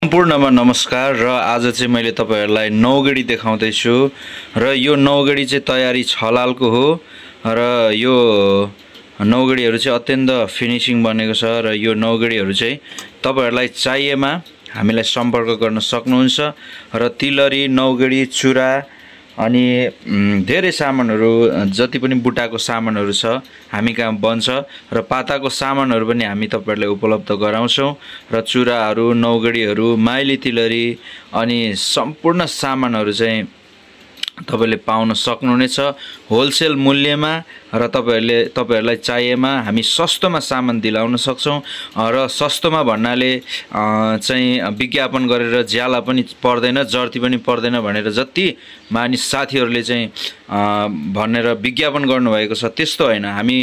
सम्पूर्णमा नमस्कार र आज चाहिँ मैले तपाईहरुलाई नौगडी देखाउँदै छु र यो नौगडी चाहिँ तयारी छलालको हो र यो नौगडीहरु चाहिँ अत्यन्त फिनिशिङ बनेको छ र यो नौगडीहरु चाहिँ तपाईहरुलाई चाहिएमा हामीलाई सम्पर्क गर्न सक्नुहुन्छ र तिलरी नौगडी चुरा अनि धेरै सामानहरु जति पनि बुटाको सामानहरु छ हामी कहाँ बन्छ र पाताको सामानहरु पनि हामी तपाईहरुलाई उपलब्ध गराउँछौं र चुराहरु नौगडीहरु माइली तिलरी अनि सम्पूर्ण सामानहरु चाहिँ तपाईले पाउन सक्नुहुनेछ होलसेल मूल्यमा र तपाईहरुलाई चाहिएमा हामी सस्तोमा सामान दिलाउन सक्छौं र सस्तोमा भन्नाले चाहिँ विज्ञापन गरेर ज्याला पनि पर्दैन जर्ती पनि पर्दैन भनेर जति मानिस साथीहरुले चाहिँ भनेर विज्ञापन गर्नु भएको छ त्यस्तो हैन हामी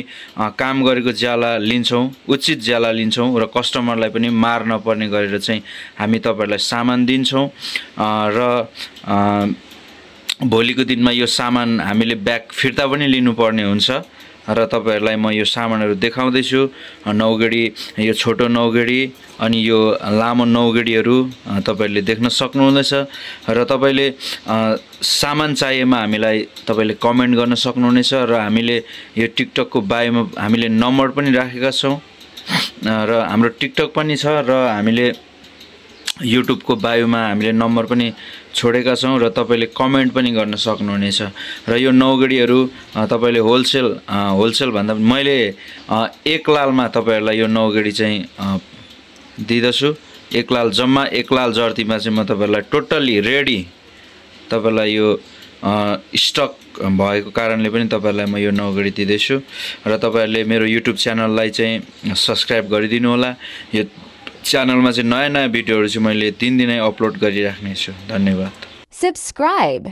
काम गरेको ज्याला लिन्छौं उचित ज्याला लिन्छौं र कस्टमरलाई पनि मार नपर्ने गरेर चाहिँ हामी तपाईहरुलाई सामान दिन्छौं र भोलिको दिनमा यो सामान हामीले ब्याक फिर्ता पनि लिनुपर्ने हुन्छ र तपाईहरुलाई म यो सामानहरु देखाउँदै छु नौगडी यो छोटो नौगडी अनि यो लामो नौगडीहरु तपाईहरुले देख्न सक्नुहुनेछ र तपाईले सामान चाहिएमा हामीलाई तपाईले कमेन्ट गर्न सक्नुहुनेछ र हामीले यो टिकटक को बायोमा हामीले नम्बर पनि राखेका छौं र हाम्रो टिकटक पनि छ र हामीले युट्युब को बायोमा हामीले नम्बर पनि छोडेका छौं र तपाईले कमेन्ट पनि गर्न सक्नुहुनेछ र यो नौगडीहरु तपाईले होलसेल भन्दा मैले एक लालमा तपाईहरुलाई यो नौगडी चाहिँ दिदछु एक लाल जम्मा एक लाल जर्तीमा चाहिँ म तपाईहरुलाई टोटली रेडी तपाईलाई यो स्टक भएको कारणले पनि तपाईहरुलाई म यो नौगडी दिदैछु र तपाईहरुले मेरो युट्युब च्यानललाई चाहिँ सब्स्क्राइब गरिदिनु होला यो च्यानलमा चाहिँ नयाँ भिडियोहरु चाहिँ मैले 3 दिनै अपलोड गरिराख्ने छु धन्यवाद Subscribe.